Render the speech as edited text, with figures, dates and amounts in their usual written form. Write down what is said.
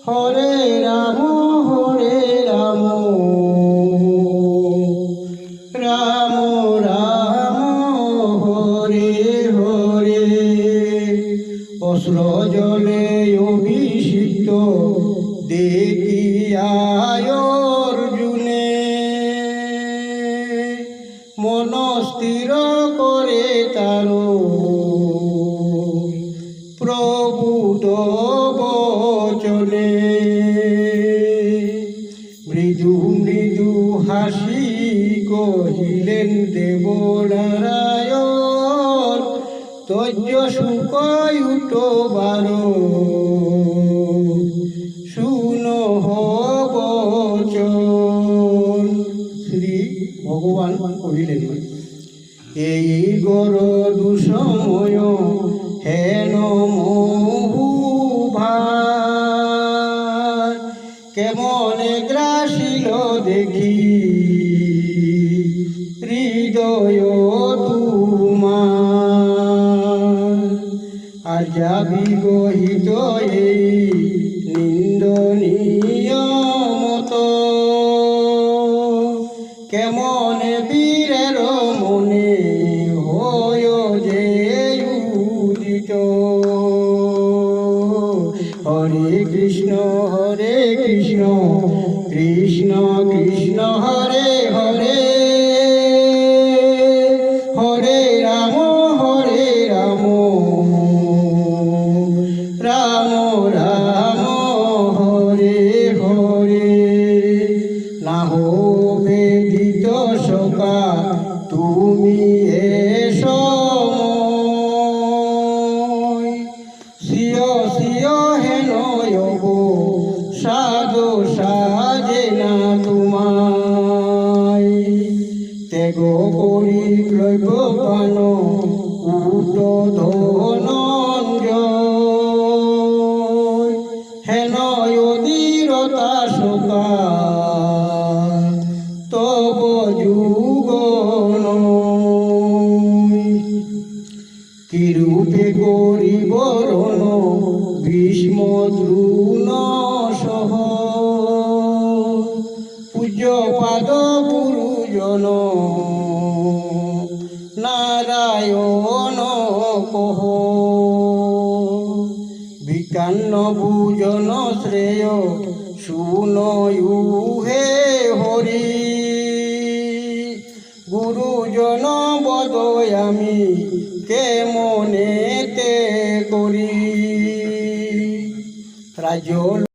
হরে রাম রাম রাম হরে হরে। অশ্র জলে অভিষিক্ত দেখিয়া অর্জুনে, মন স্থির করে তার প্রভুত বচনে। মৃদু মৃদু হাসি কহিলেন দেবনারায়ণ, তজ্জ সুখ উঠবার শুনো বচন। শ্রী ভগবান কহিলেন, এই গর দুসময় হেন মোহভার, কেমনে গ্রাসিল দেখি হৃদয় তোমার। আর যাবি গহিত এই নিন্দনীয় মত, কেমনে বীরের মনে হয় যে উদিত। হরে কৃষ্ণ কৃষ্ণ কৃষ্ণ হরে হরে, হরে রাম রাম রাম হরে হরে। না বেদিত সখা তুমি এসময়, সিয় সিয় হেন সাধু সাজে না তোমায়। ত্যাগ করি ক্রৈব পান উট ধনঞ্জয়, হেন অধীরতা সখা তব যুগন। কিরূপে করি বরণ ভীষ্ম দ্রোণ সহ, পূজ্য পাদ গুরুজন নারায়ণ কহ। বিকান্ন ভুজন শ্রেয় শুনয়ু হে হরি, গুরুজন বদয় আমি কেমনেতে করি। রাজ্য